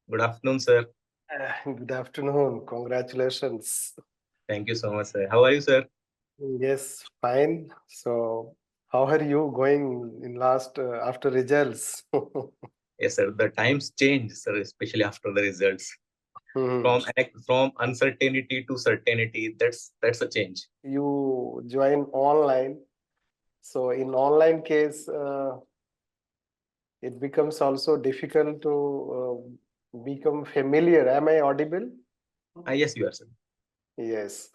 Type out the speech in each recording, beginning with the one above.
Good afternoon, sir. Good afternoon. Congratulations. Thank you so much, sir. How are you, sir? Yes, fine. So, how are you going in last after results? Yes, sir. The times change, sir, especially after the results. Hmm. From uncertainty to certainty. That's a change. You join online. So, in online case, it becomes also difficult to become familiar. Am I audible? Yes, you are, sir. Yes.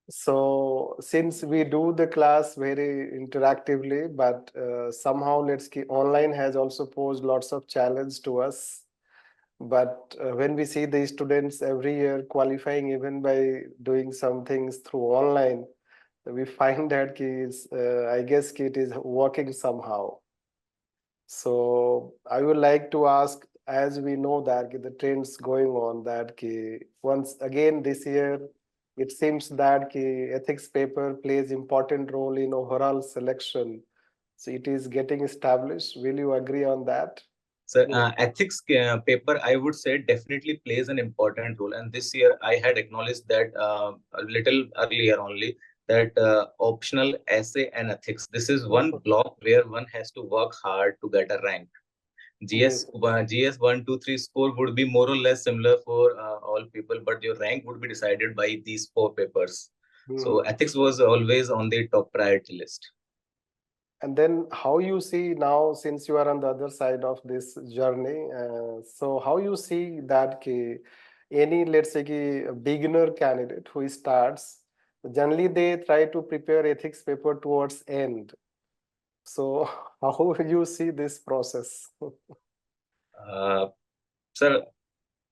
So since we do the class very interactively, but somehow let's keep online has also posed lots of challenge to us. But when we see the students every year qualifying even by doing some things through online, we find that I guess it is working somehow. So I would like to ask, as we know that the trends going on, that once again this year, it seems that ethics paper plays important role in overall selection. So it is getting established. Will you agree on that? Sir, ethics paper, I would say, definitely plays an important role. And this year, I had acknowledged that a little earlier only that optional essay and ethics. This is one block where one has to work hard to get a rank. Yes. GS 1, 2, 3 score would be more or less similar for all people, but your rank would be decided by these four papers. So Mhm. ethics was always on the top priority list. And then how you see now, since you are on the other side of this journey, so how you see that any, let's say, a beginner candidate who starts, generally they try to prepare ethics paper towards end. So how you see this process? Uh, Sir,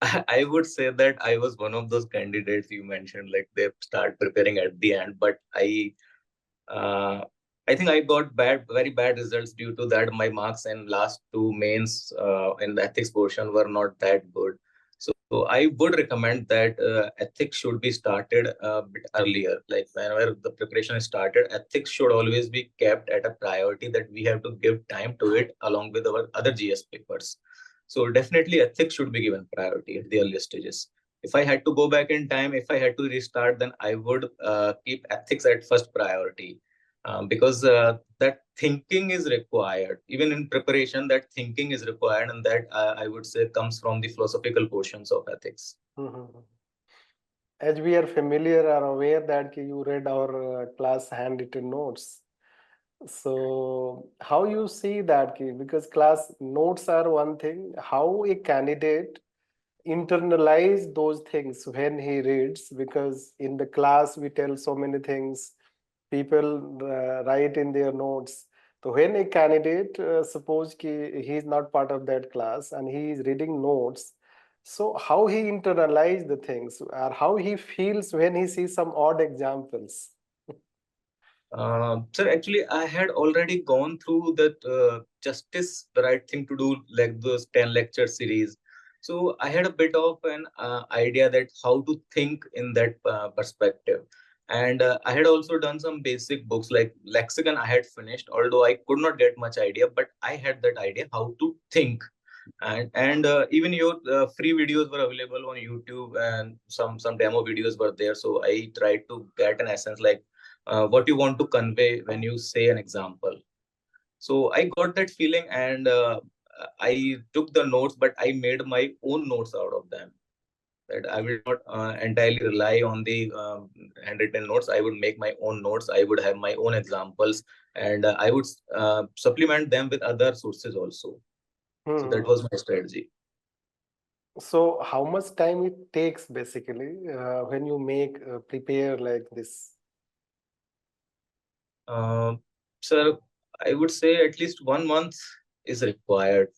I would say that I was one of those candidates you mentioned, like they start preparing at the end, but uh, I think I got very bad results due to that. My marks in last two mains in the ethics portion were not that good. So I would recommend that ethics should be started a bit earlier. Like whenever the preparation is started, ethics should always be kept at a priority that we have to give time to it along with our other GS papers. So definitely ethics should be given priority at the earliest stages. If I had to go back in time, if I had to restart, then I would keep ethics at first priority because that thinking is required. Even in preparation, that thinking is required, and that I would say comes from the philosophical portions of ethics. Mhm. As we are familiar or aware that you read our class handwritten notes. So how you see that because class notes are one thing, how a candidate internalize those things when he reads, because in the class we tell so many things, people write in their notes. So when a candidate suppose he is not part of that class and he is reading notes, so how he internalize the things or how he feels when he sees some odd examples. Sir, actually, I had already gone through that justice, the right thing to do, like those 10 lecture series. So I had a bit of an idea that how to think in that perspective. And I had also done some basic books like lexicon I had finished, although I could not get much idea, but I had that idea how to think. And even your free videos were available on YouTube, and some demo videos were there. So I tried to get an essence like what you want to convey when you say an example. So I got that feeling, and I took the notes, but I made my own notes out of them. That I will not entirely rely on the handwritten notes. I would make my own notes. I would have my own examples, and I would supplement them with other sources also. So that Hmm. was my strategy. So how much time it takes basically when you make prepare like this? Uh, Sir, I would say at least 1 month is required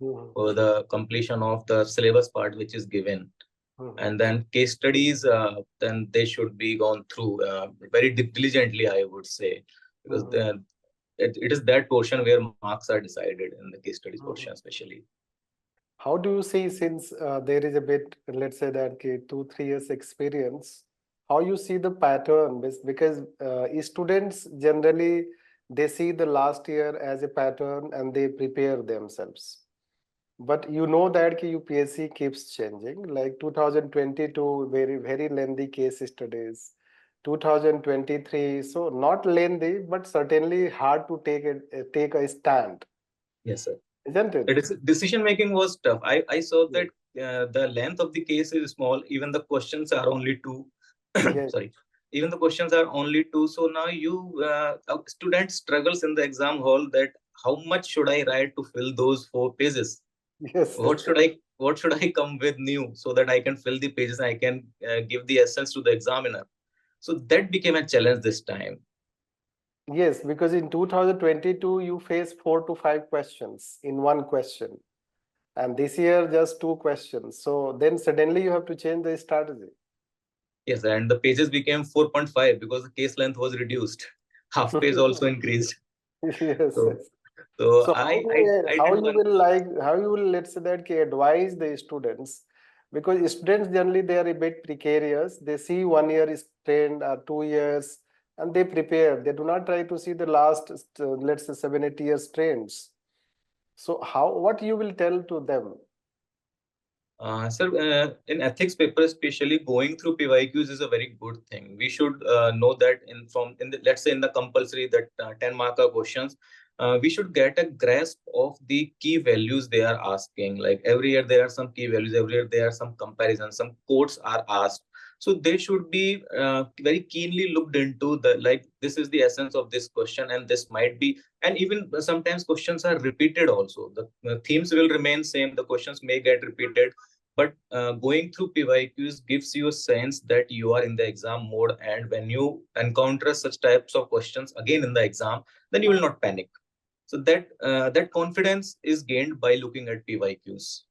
Mhm. for the completion of the syllabus part, which is given. Mhm. And then case studies, then they should be gone through very diligently, I would say, because Mhm. it is that portion where marks are decided in the case studies portion, Mhm. especially. How do you see, since there is a bit, let's say that 2 3 years experience, how you see the pattern? Because students generally they see the last year as a pattern and they prepare themselves. But you know that ki UPSC keeps changing. Like 2022, very very lengthy case studies. 2023, so not lengthy, but certainly hard to take a stand, Yes, sir. isn't The it? decision making was tough. I saw Yes. that the length of the case is small. Even the questions are only two. Yes. Sorry. Even the questions are only two. So now a student struggles in the exam hall that how much should I write to fill those 4 pages? Yes. Yes. What should I come with new so that I can fill the pages? I can give the essence to the examiner. So that became a challenge this time. Yes, because in 2022 you face 4 to 5 questions in one question, and this year just 2 questions. So then suddenly you have to change the strategy. Yes, and the pages became 4.5 because the case length was reduced. Half page also increased. Yes, So, yes. so So I how did you one. will like how you will, let's say that ki advise the students, because students generally they are a bit precarious. They see 1 year is trend or 2 years, and they prepare. They do not try to see the last let's say 7 8 years trends. So how what you will tell to them? Sir, in ethics paper, especially going through PYQs is a very good thing. We should know that in the, let's say in the compulsory that 10 marker questions, we should get a grasp of the key values they are asking. Like every year there are some key values, every year there are some comparisons, some quotes are asked. So they should be very keenly looked into the like this is the essence of this question, and this might be, and even sometimes questions are repeated also. The themes will remain same, the questions may get repeated, but going through PYQs gives you a sense that you are in the exam mode, and when you encounter such types of questions again in the exam, then you will not panic. So that confidence is gained by looking at PYQs.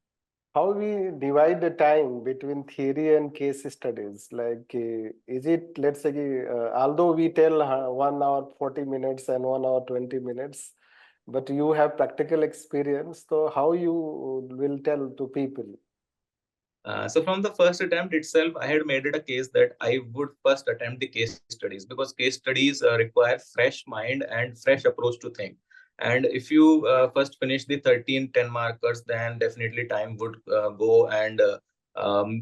How we divide the time between theory and case studies? Like, is it, let's say, although we tell 1 hour 40 minutes and 1 hour 20 minutes, but you have practical experience, so how you will tell to people? So from the first attempt itself, I had made it a case that I would first attempt the case studies because case studies require fresh mind and fresh approach to think. And if you first finish the 13 10 markers, then definitely time would go, and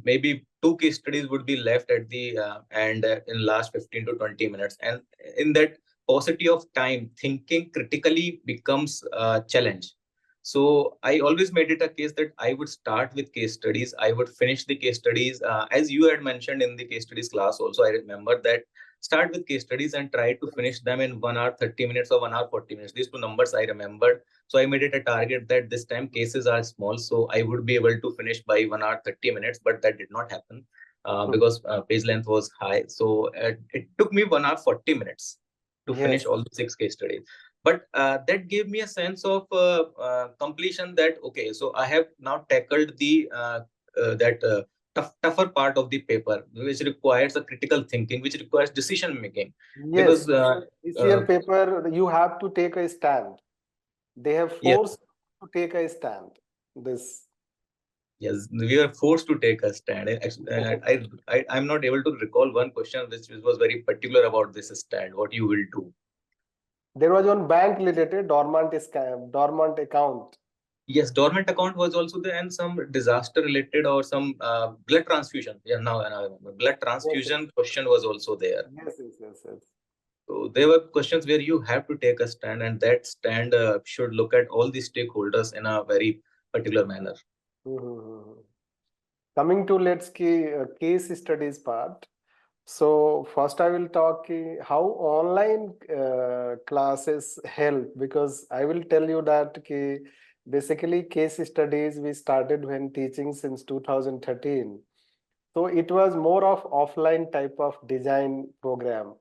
maybe two case studies would be left at the end in last 15 to 20 minutes. And in that paucity of time, thinking critically becomes a challenge. So I always made it a case that I would start with case studies. I would finish the case studies. As you had mentioned in the case studies class, also, I remember that start with case studies and try to finish them in 1 hour 30 minutes or 1 hour 40 minutes. These two numbers I remembered. So I made it a target that this time cases are small. So I would be able to finish by 1 hour 30 minutes, but that did not happen because page length was high. So it took me 1 hour 40 minutes to finish Yes. all the 6 case studies, but that gave me a sense of completion, that okay, so I have now tackled the that tougher part of the paper, which requires a critical thinking, which requires decision making. Yes, Because because this year paper you have to take a stand. They have yes, forced you to take a stand. This. yes, we were forced to take a stand. I'm not able to recall one question which was very particular about this stand, what you will do. There was one bank related dormant scam, dormant account. Yes, dormant account was also there, and some disaster related or some blood transfusion. Yeah, now I remember. Blood Yes, yes, transfusion question was also there. yes, yes, yes, yes. So there were questions where you have to take a stand, and that stand should look at all the stakeholders in a very particular manner. Mhm. Coming to let's case studies part. So first I will talk how online classes help, because I will tell you that basically case studies we started when teaching since 2013. So it was more of offline type of design program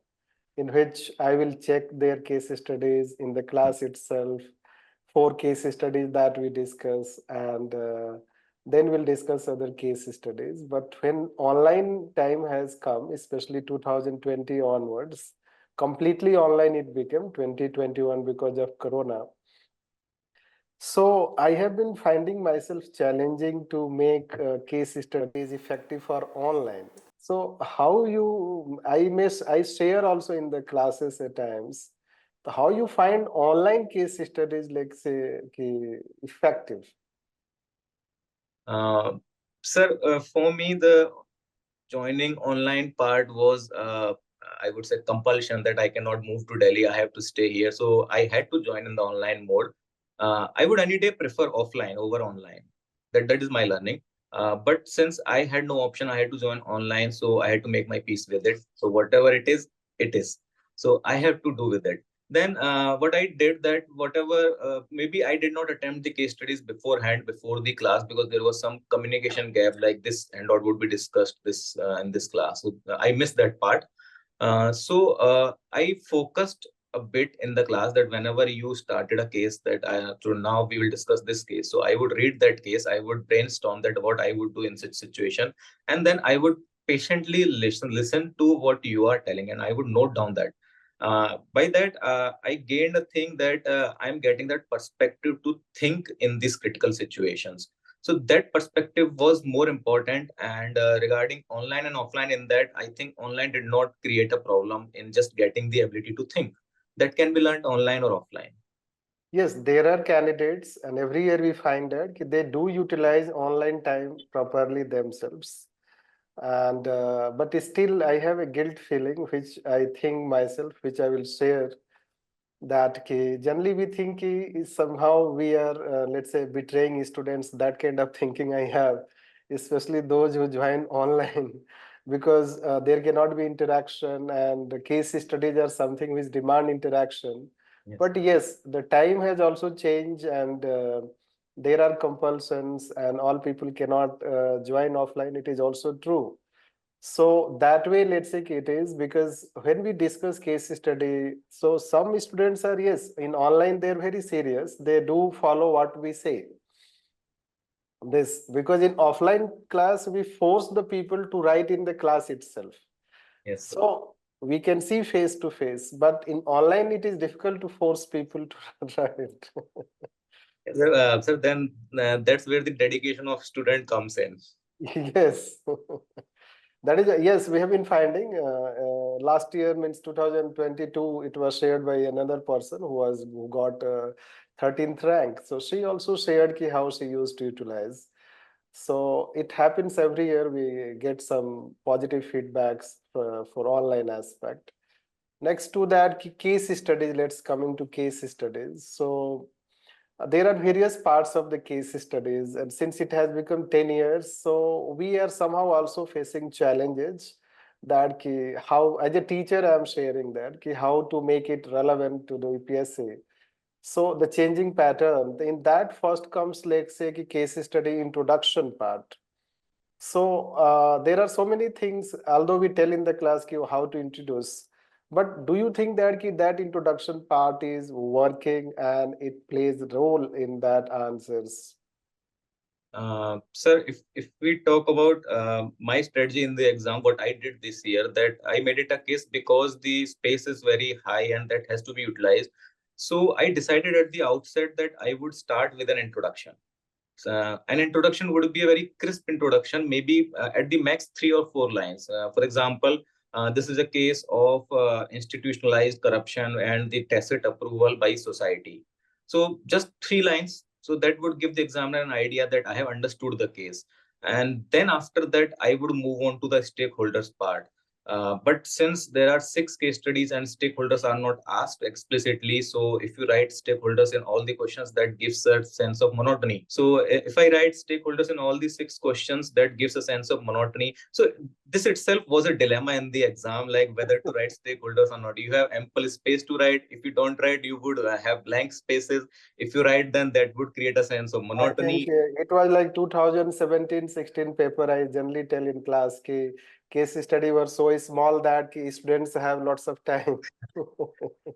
in which I will check their case studies in the class itself, 4 case studies that we discuss, and then we'll discuss other case studies. But when online time has come, especially 2020 onwards, completely online it became 2021 because of Corona. So I have been finding myself challenging to make case studies effective for online. So how you, I share also in the classes at times, how you find online case studies like say effective. Uh, Sir, for me, the joining online part was, I would say, compulsion that I cannot move to Delhi. I have to stay here. So I had to join in the online mode. I would any day prefer offline over online. That is my learning. But since I had no option, I had to join online. So I had to make my peace with it. So whatever it is, it is. So I have to do with it. Then what I did, that whatever, maybe I did not attempt the case studies beforehand before the class, because there was some communication gap, like this and what would be discussed this in this class. So I missed that part. So I focused a bit in the class, that whenever you started a case, that through now we will discuss this case. So I would read that case, I would brainstorm that what I would do in such situation, and then I would patiently listen to what you are telling, and I would note down that. By that, I gained a thing that I'm getting that perspective to think in these critical situations. So that perspective was more important. And regarding online and offline, in that, I think online did not create a problem in just getting the ability to think. That can be learned online or offline. Yes, there are candidates, and every year we find that they do utilize online time properly themselves. And but still, I have a guilt feeling, which I think myself, which I will share. That generally we think is somehow we are, let's say, betraying students. That kind of thinking I have, especially those who join online, because there cannot be interaction, and the case studies are something which demand interaction. Yes. But yes, the time has also changed, and there are compulsions, and all people cannot join offline. It is also true. So that way, let's say it is, because when we discuss case study, so some students are, yes, in online, they're very serious. They do follow what we say. This, because in offline class, we force the people to write in the class itself. Yes, sir. So we can see face to face, but in online, it is difficult to force people to write. Yes, sir. Sir, then that's where the dedication of student comes in. Yes. That is, yes, we have been finding last year, means 2022, it was shared by another person who got 13th rank. So she also shared ki how she used to utilize. So it happens every year. We get some positive feedbacks for online aspect. Next to that, case studies. Let's coming to case studies. So there are various parts of the case studies, and since it has become 10 years, so we are somehow also facing challenges, that how, as a teacher, I am sharing that how to make it relevant to the UPSC. So the changing pattern in that, first comes, let's say, case study introduction part. So there are so many things, although we tell in the class how to introduce, but do you think that that introduction part is working and it plays a role in that answers? Sir, if we talk about my strategy in the exam, what I did this year, that I made it a case because the space is very high and that has to be utilized. So I decided at the outset that I would start with an introduction. An introduction would be a very crisp introduction, maybe at the max 3 or 4 lines. For example, this is a case of institutionalized corruption and the tacit approval by society. So just 3 lines. So that would give the examiner an idea that I have understood the case. And then after that, I would move on to the stakeholders part. But since there are 6 case studies and stakeholders are not asked explicitly, so if you write stakeholders in all the questions, that gives a sense of monotony. So if I write stakeholders in all the 6 questions, that gives a sense of monotony. So this itself was a dilemma in the exam, like whether to write stakeholders or not. You have ample space to write. If you don't write, you would have blank spaces. If you write, then that would create a sense of I think monotony. it was like 2017-16 paper. I generally tell in class case study were so small that students have lots of time.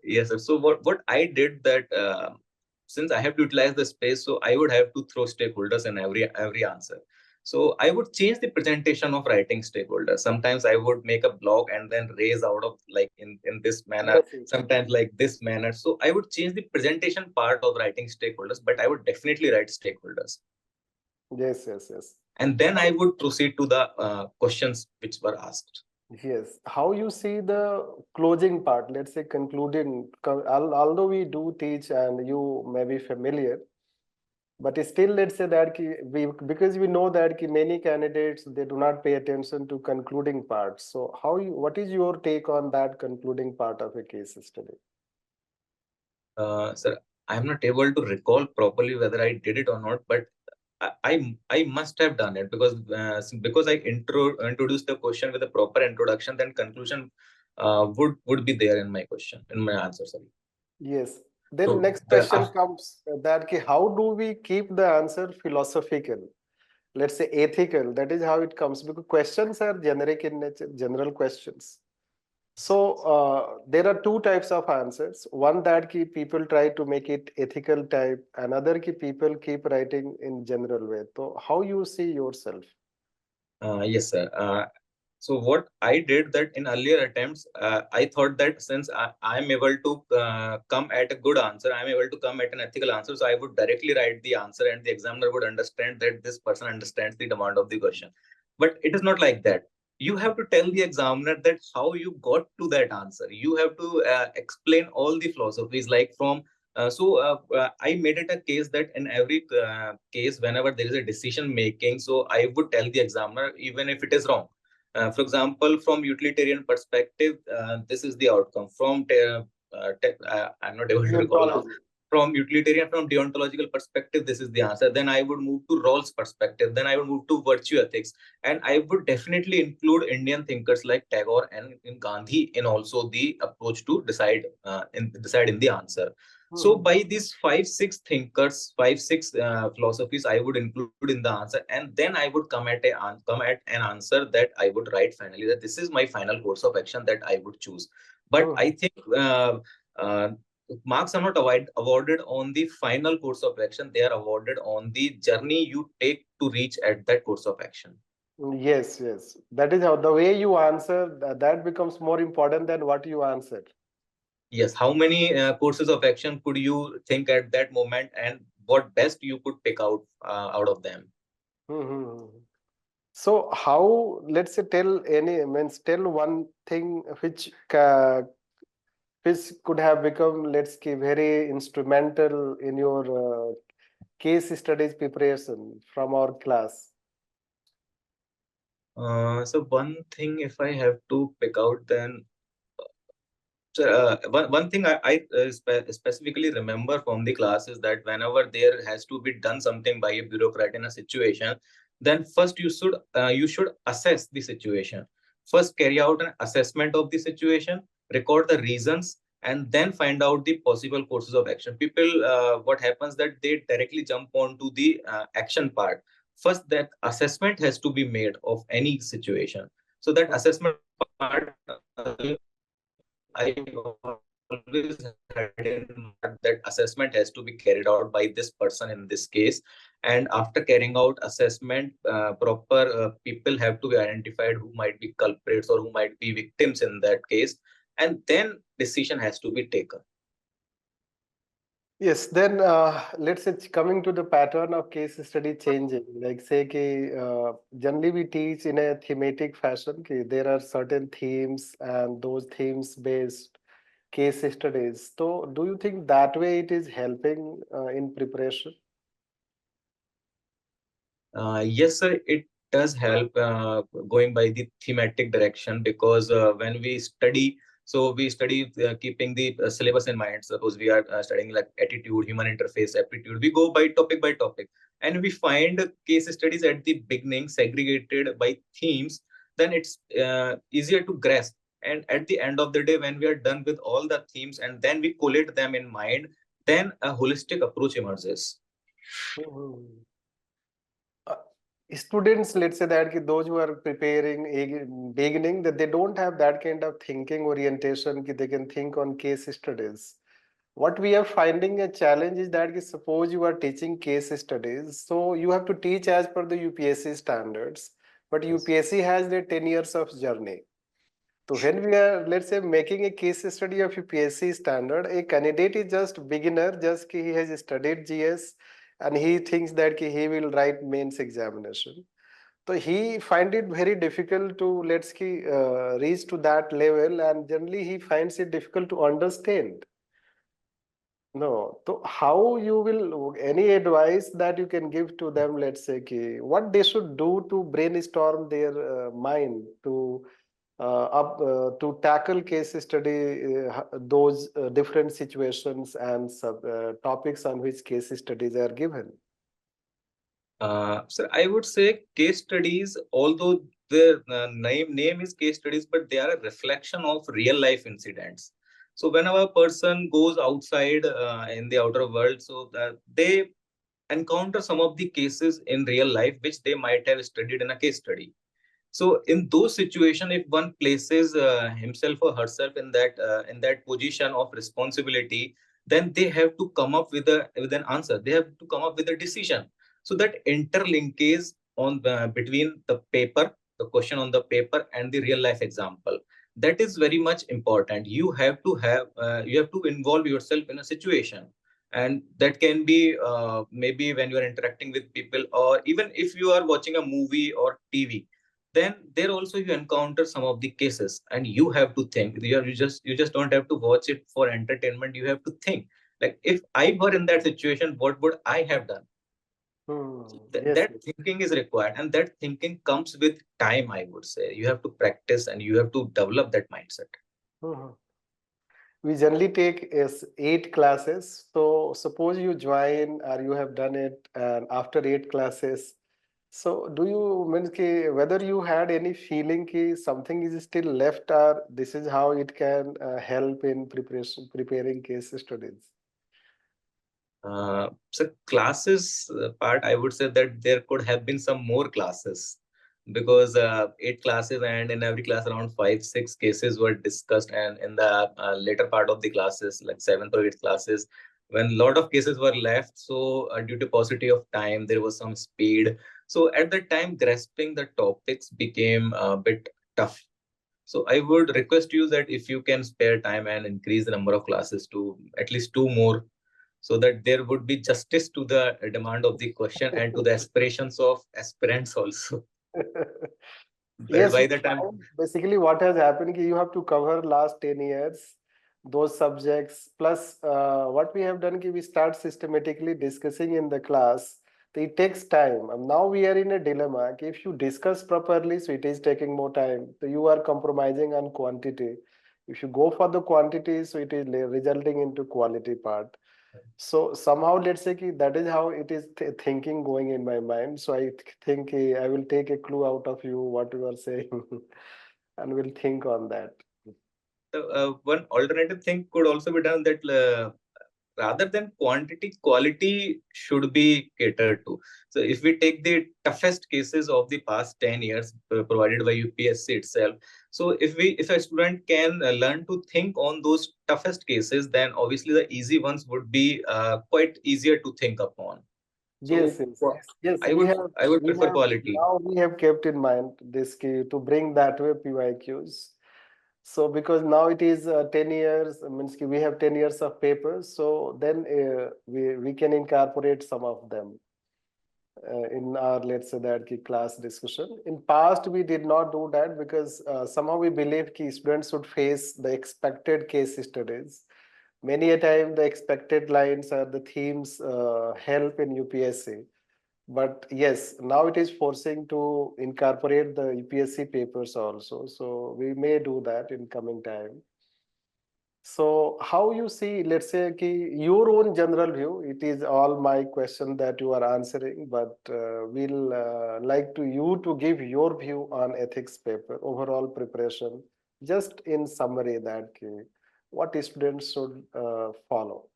Yes, sir. So what I did, that since I have to utilize the space, so I would have to throw stakeholders in every answer. So I would change the presentation of writing stakeholders. Sometimes I would make a blog and then raise out of, like, in this manner, Yes, yes, sometimes like this manner. So I would change the presentation part of writing stakeholders, but I would definitely write stakeholders. yes, yes, yes. And then I would proceed to the questions which were asked. Yes, how you see the closing part, let's say concluding, although we do teach and you may be familiar, But still, let's say that because we know that many candidates, they do not pay attention to concluding parts. So what is your take on that concluding part of a case study? Sir, I'm not able to recall properly whether I did it or not, but I must have done it because I introduced the question with a proper introduction, then conclusion would be there in my question, in my answer. Sorry. Yes. Then So next question comes that how do we keep the answer philosophical? Let's say ethical. That is how it comes, because questions are generic in nature, general questions. So there are two types of answers. One that people try to make it ethical type. Another people keep writing in general way. So how you see yourself? yes, sir. So what I did that in earlier attempts, I thought that since I am able to come at a good answer, I am able to come at an ethical answer. So I would directly write the answer, and the examiner would understand that this person understands the demand of the question. But it is not like that. You have to tell the examiner that how you got to that answer. You have to explain all the philosophies, like from I made it a case that in every case, whenever there is a decision making, so I would tell the examiner, even if it is wrong. For example, from utilitarian perspective, this is the outcome. I'm not able to recall now. Deontology. From utilitarian, from deontological perspective, this is the answer. Then I would move to Rawls' perspective. Then I would move to virtue ethics, and I would definitely include Indian thinkers like Tagore and in Gandhi in also the approach to decide in the answer. So Hmm. by these five, six thinkers, five, six philosophies, I would include in the answer, and then I would come at an answer that I would write finally, that this is my final course of action that I would choose. But Hmm. I think uh, marks are not awarded on the final course of action; they are awarded on the journey you take to reach at that course of action. Yes, yes. That is how the way you answer, that becomes more important than what you answered. Yes, how many courses of action could you think at that moment, and what best you could pick out of them? Hmm. So how, let's say, tell one thing which could have become, let's say, very instrumental in your case studies preparation from our class. So one thing, if I have to pick out, then one thing I specifically remember from the class is that whenever there has to be done something by a bureaucrat in a situation, then first you should assess the situation. First, carry out an assessment of the situation, record the reasons, and then find out the possible courses of action. People, what happens that they directly jump onto the action part. First, that assessment has to be made of any situation. So that assessment part, I always had in mind that assessment has to be carried out by this person in this case. And after carrying out assessment, proper people have to be identified who might be culprits or who might be victims in that case. And then decision has to be taken. Yes, then let's say coming to the pattern of case study changing, like say generally we teach in a thematic fashion. There are certain themes and those themes based case studies. So do you think that way it is helping in preparation? Yes, sir, it does help going by the thematic direction, because when we study, so we study keeping the syllabus in mind. Suppose we are studying like attitude, human interface, aptitude, we go by topic, and we find case studies at the beginning segregated by themes, then it's easier to grasp. And at the end of the day, when we are done with all the themes and then we collate them in mind, then a holistic approach emerges. Mhm. uh, Students, let's say that those who are preparing beginning, that they don't have that kind of thinking orientation they can think on case studies. What we are finding a challenge is that suppose you are teaching case studies, so you have to teach as per the UPSC standards, but Yes. UPSC has the 10 years of journey. So when we are, let's say, making a case study of UPSC standard, a candidate is just beginner, just he has studied GS and he thinks that he will write mains examination. So he find it very difficult to reach to that level, and generally he finds it difficult to understand. No. So how you will, any advice that you can give to them, let's say, ki, what they should do to brainstorm their mind to tackle case study, those different situations and topics on which case studies are given. So I would say case studies, although their name is case studies, but they are a reflection of real life incidents. So whenever a person goes outside in the outer world, so they encounter some of the cases in real life which they might have studied in a case study. So in those situations, if one places himself or herself in that position of responsibility, then they have to come up with an answer. They have to come up with a decision. So that interlinkage on between the paper, the question on the paper, and the real life example, that is very much important. You have to involve yourself in a situation, and that can be maybe when you are interacting with people, or even if you are watching a movie or TV, then there also you encounter some of the cases and you have to think. You just don't have to watch it for entertainment. You have to think, like, if I were in that situation, what would I have done? So Yes, that yes. thinking is required, and that thinking comes with time, I would say. You have to practice and you have to develop that mindset. Mhm. We generally take is 8 classes. So suppose you join or you have done it, and after 8 classes, so do you mean ki, whether you had any feeling ki something is still left, or this is how it can help in preparing case studies? So classes part, I would say that there could have been some more classes, because 8 classes, and in every class around 5 6 cases were discussed, and in the later part of the classes, like seventh or eighth classes, when a lot of cases were left, so due to paucity of time, there was some speed. So at that time, grasping the topics became a bit tough. So I would request you that if you can spare time and increase the number of classes to at least two more, so that there would be justice to the demand of the question and to the aspirations of aspirants also. Yes, By we the time, find basically what has happened ki you have to cover last 10 years, those subjects, plus what we have done ki we start systematically discussing in the class. So it takes time. And now we are in a dilemma ki if you discuss properly, so it is taking more time. So you are compromising on quantity. If you go for the quantity, so it is resulting into quality part. So somehow, let's say ki that is how it is thinking going in my mind. So I think I will take a clue out of you what you are saying, and will think on that. one alternative thing could also be done, that rather than quantity, quality should be catered to. So if we take the toughest cases of the past 10 years provided by UPSC itself, so if a student can learn to think on those toughest cases, then obviously the easy ones would be quite easier to think upon. Yes, So yes, yes. I would prefer quality. We have kept in mind this key to bring that way PYQs. So because now it is 10 years, means ki we have 10 years of papers, so then we can incorporate some of them in our, let's say that ki class discussion. In past we did not do that because somehow we believe ki students should face the expected case studies. Many a time the expected lines or the themes help in UPSC. But yes, now it is forcing to incorporate the UPSC papers also. So we may do that in coming time. So how you see, let's say, ki your own general view, it is all my question that you are answering, but we'll like to you to give your view on ethics paper, overall preparation, just in summary that ki, what students should follow.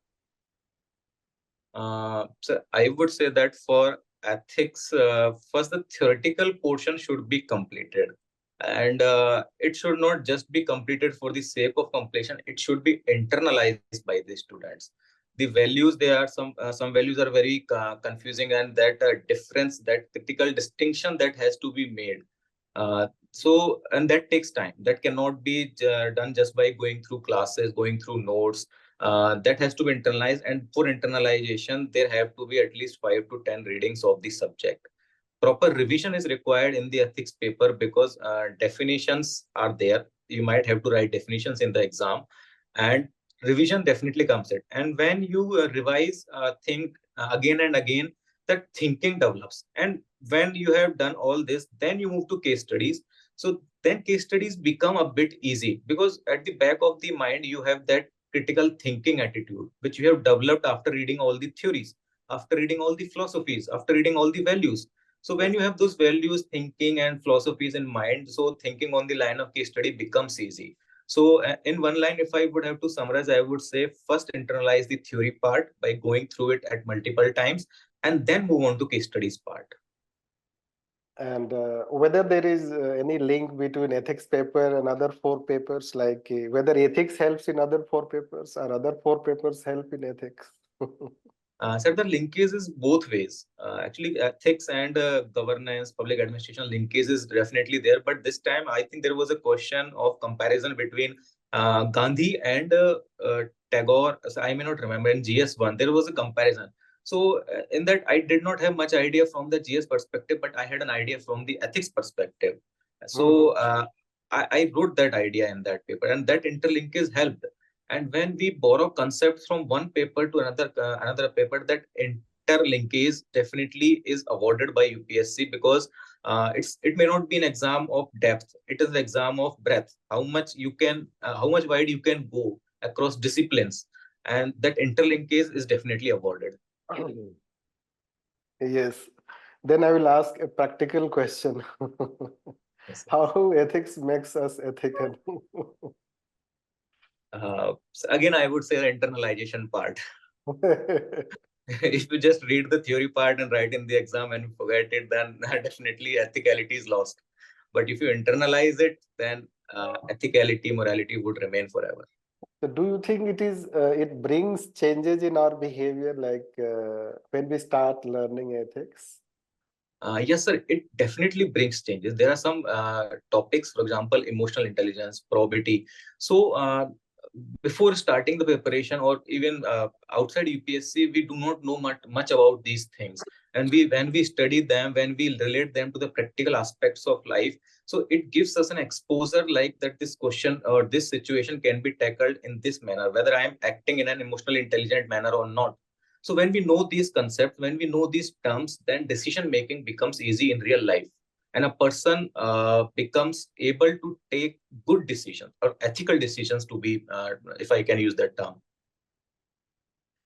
So I would say that for ethics, first the theoretical portion should be completed, and it should not just be completed for the sake of completion. It should be internalized by the students. The values, there are some values are very confusing, and that difference, that critical distinction that has to be made. And that takes time. That cannot be done just by going through classes, going through notes. That has to be internalized, and for internalization there have to be at least 5 to 10 readings of the subject. Proper revision is required in the ethics paper, because definitions are there. You might have to write definitions in the exam, and revision definitely comes in. And when you revise, think again and again, that thinking develops. And when you have done all this, then you move to case studies. So then case studies become a bit easy, because at the back of the mind you have that critical thinking attitude which you have developed after reading all the theories, after reading all the philosophies, after reading all the values. So when Yes. you have those values, thinking and philosophies in mind, so thinking on the line of case study becomes easy. So, in one line, if I would have to summarize, I would say first internalize the theory part by going through it at multiple times, and then move on to case studies part. And whether there is any link between ethics paper and other four papers, like whether ethics helps in other four papers or other four papers help in ethics. So the linkage is both ways. Actually, ethics and governance, public administration linkage is definitely there. But this time, I think there was a question of comparison between Gandhi and Tagore. So I may not remember in GS1. There was a comparison. So in that, I did not have much idea from the GS perspective, but I had an idea from the ethics perspective. So Mhm. I wrote that idea in that paper, and that interlinkage helped. And when we borrow concepts from one paper to another paper, that interlinkage definitely is awarded by UPSC, because it may not be an exam of depth, it is an exam of breadth, how much you can how much wide you can go across disciplines, and that interlinkage is definitely awarded. Yes. Then I will ask a practical question. Yes, sir. How ethics makes us ethical? So again, I would say the internalization part. If you just read the theory part and write in the exam and forget it, then definitely ethicality is lost. But if you internalize it, then ethicality, morality would remain forever. So do you think it brings changes in our behavior, like when we start learning ethics? Yes, sir, it definitely brings changes. There are some topics, for example, emotional intelligence, probity. So, before starting the preparation, or even outside UPSC, we do not know much about these things. And when we study them, when we relate them to the practical aspects of life, so it gives us an exposure like that this question or this situation can be tackled in this manner, whether I am acting in an emotionally intelligent manner or not. So when we know these concepts, when we know these terms, then decision making becomes easy in real life, and a person becomes able to take good decisions or ethical decisions, to be, if I can use that term.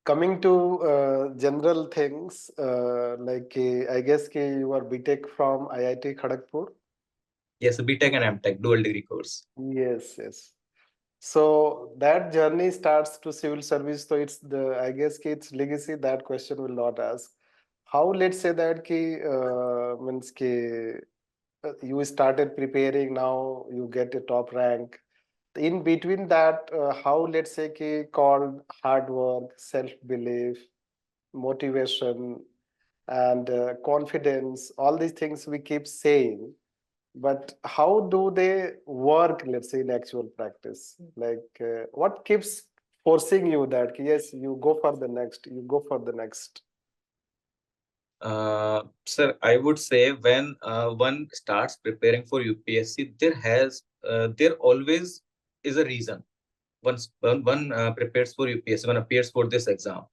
Coming to general things, like I guess you are BTech from IIT Kharagpur. Yes, BTech and MTech dual degree course. Yes, yes. So that journey starts to civil service. So it's the, I guess it's legacy. That question will not ask. How, let's say that means you started preparing, now you get a top rank. In between that, how, let's say called hard work, self belief, motivation, and confidence, all these things we keep saying, but how do they work, let's say, in actual practice? Like what keeps forcing you that yes, you go for the next, you go for the next? Sir, I would say when one starts preparing for UPSC, there always is a reason. One prepares for UPSC, one appears for this exam.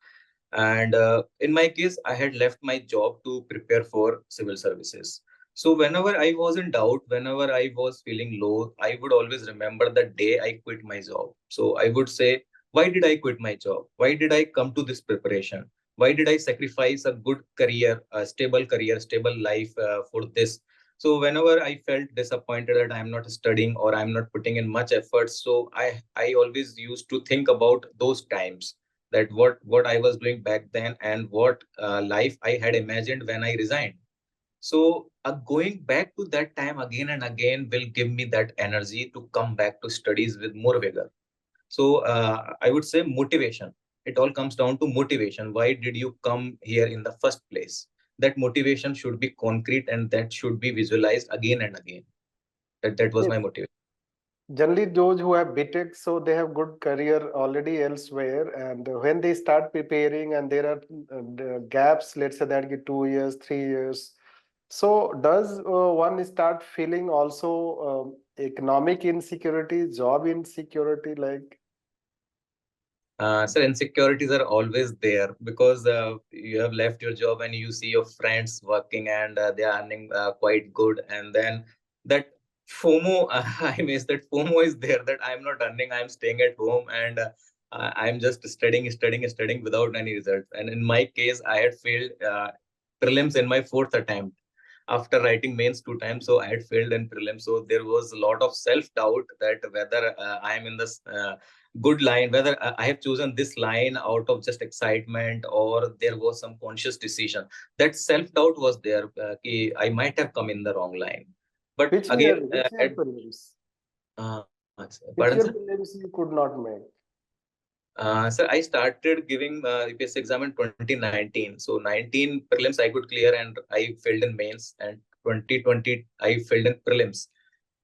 And in my case, I had left my job to prepare for civil services. So whenever I was in doubt, whenever I was feeling low, I would always remember the day I quit my job. So I would say, why did I quit my job? Why did I come to this preparation? Why did I sacrifice a good career, stable life for this? So whenever I felt disappointed that I'm not studying or I'm not putting in much effort, so I always used to think about those times, that what I was doing back then and what life I had imagined when I resigned. So going back to that time again and again will give me that energy to come back to studies with more vigor. So I would say motivation. It all comes down to motivation. Why did you come here in the first place? That motivation should be concrete and that should be visualized again and again. That was Yes. my motivation. Generally, those who have BTech, so they have good career already elsewhere, and when they start preparing, and there are the gaps, let's say that 2 years, 3 years. So, does one start feeling also economic insecurity, job insecurity, like? So insecurities are always there because you have left your job and you see your friends working and they are earning quite good, and then that FOMO, I miss that FOMO is there that I'm not earning, I'm staying at home, and I'm just studying without any results. And in my case, I had failed prelims in my fourth attempt after writing mains two times. So I had failed in prelims. So there was a lot of self-doubt that whether I am in this good line, whether I have chosen this line out of just excitement or there was some conscious decision. That self-doubt was there. I might have come in the wrong line. But Which year? again, Which year prelims? uh, Which pardon, year sir? prelims you could not make? Sir, I started giving UPSC exam in 2019. So 19 prelims I could clear and I failed in mains, and 2020 I failed in prelims.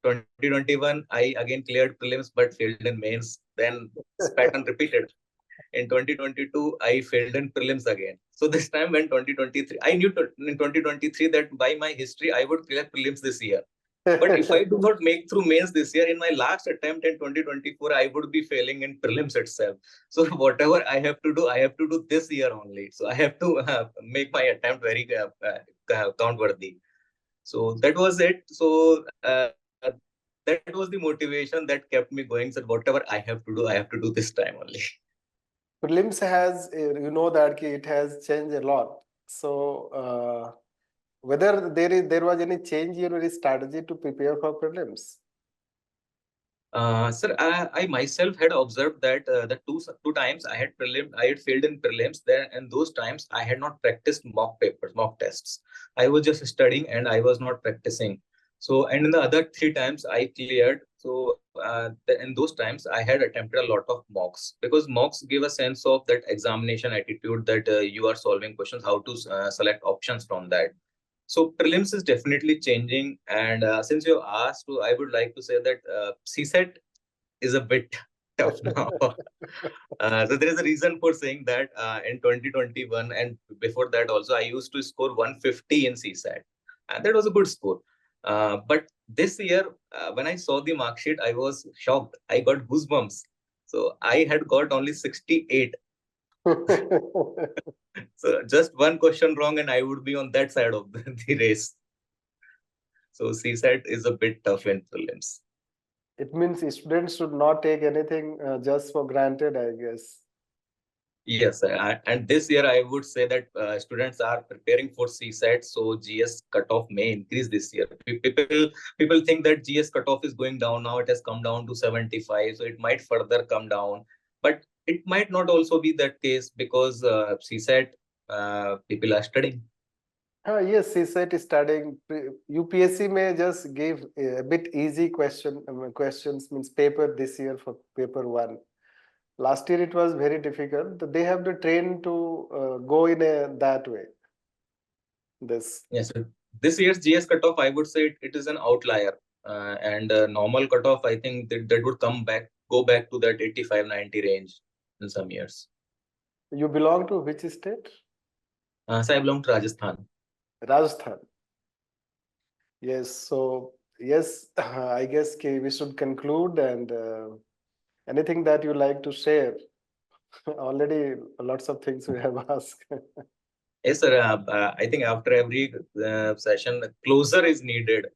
2021 I again cleared prelims but failed in mains. Then this pattern repeated. In 2022 I failed in prelims again. So this time when 2023, I knew in 2023 that by my history I would clear prelims this year. But if I do not make through mains this year, in my last attempt in 2024, I would be failing in prelims itself. So whatever I have to do, I have to do this year only. So I have to make my attempt very count worthy. So that was it. So that was the motivation that kept me going. So whatever I have to do, I have to do this time only. Prelims has, you know that it has changed a lot. So whether there was any change in your strategy to prepare for prelims? Sir, I myself had observed that the two times I had failed in prelims there, and those times I had not practiced mock papers, mock tests. I was just studying and I was not practicing. So, and in the other three times I cleared. So, in those times I had attempted a lot of mocks, because mocks give a sense of that examination attitude that you are solving questions, how to select options from that. So prelims is definitely changing, and since you asked, I would like to say that CSET is a bit tough now. So there is a reason for saying that in 2021 and before that also, I used to score 150 in CSAT, and that was a good score. But this year, when I saw the mark sheet, I was shocked. I got goosebumps. So I had got only 68. So just one question wrong, and I would be on that side of the race. So CSAT is a bit tough in prelims. It means students should not take anything just for granted, I guess. Yes, and this year I would say that students are preparing for CSAT, so GS cutoff may increase this year. People think that GS cutoff is going down now. It has come down to 75, so it might further come down. But it might not also be that case because CSAT people are studying. Yes, CSET is studying. UPSC may just give a bit easy questions, means paper this year for paper one. Last year it was very difficult. They have to train to go in that way. This. Yes, so this year's GS cutoff, I would say it is an outlier. And normal cutoff, I think that would go back to that 85-90 range in some years. You belong to which state? So I belong to Rajasthan. Rajasthan. Yes. So yes, I guess we should conclude. And anything that you like to share? Already lots of things we have asked. Yes, sir. I think after every session, a closer is needed.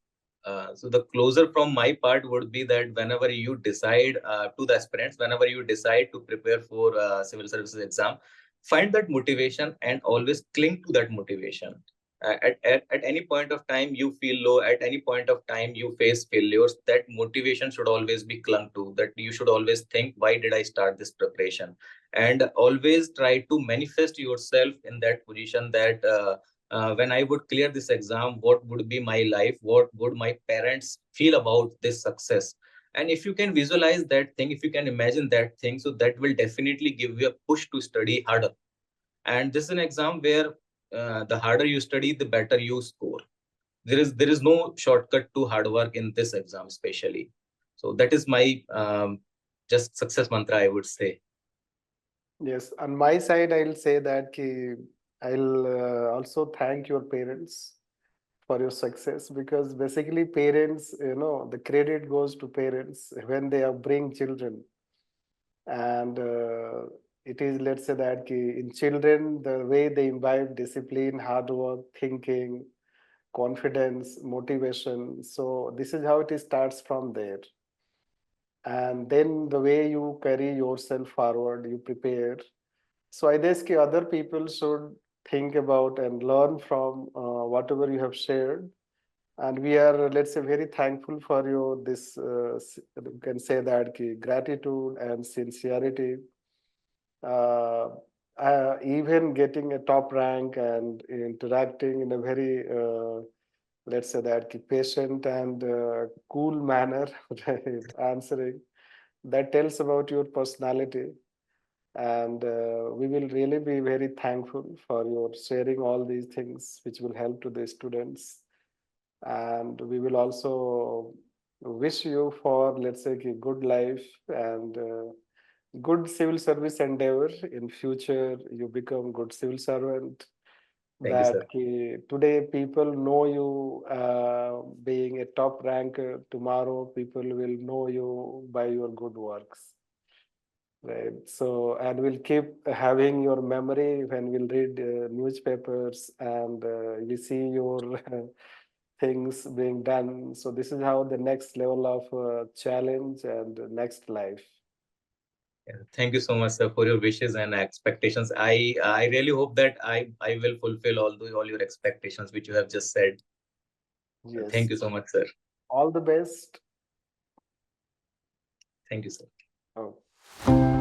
So the closer from my part would be that whenever you decide to the aspirants, whenever you decide to prepare for civil services exam, find that motivation and always cling to that motivation. At any point of time you feel low, at any point of time you face failures, that motivation should always be clung to. That you should always think, why did I start this preparation? And always try to manifest yourself in that position that when I would clear this exam, what would be my life? What would my parents feel about this success? And if you can visualize that thing, if you can imagine that thing, so that will definitely give you a push to study harder. And this is an exam where the harder you study, the better you score. There is no shortcut to hard work in this exam, especially. So that is my just success mantra, I would say. Yes, on my side, I'll say that I'll also thank your parents for your success, because basically parents, the credit goes to parents when they bring children. And It is, let's say that in children, the way they imbibe discipline, hard work, thinking, confidence, motivation. So this is how it starts from there. And then the way you carry yourself forward, you prepare. So I guess other people should think about and learn from whatever you have shared. And we are, let's say, very thankful for your this. You can say that gratitude and sincerity. Uh, Even getting a top rank and interacting in a very let's say that patient and cool manner, right? Answering that tells about your personality, and we will really be very thankful for your sharing all these things which will help to the students. And we will also wish you for, let's say, good life and good civil service endeavor. In future you become good civil servant, Thank you, that sir. today people know you being a top ranker, tomorrow people will know you by your good works, right? So, and we'll keep having your memory when we'll read newspapers and we see your things being done. So this is how the next level of challenge and next life. Yeah, thank you so much, sir, for your wishes and expectations. I really hope that I will fulfill all your expectations which you have just said. Yes, Thank you so much, sir. all the best. Thank you, sir. Oh.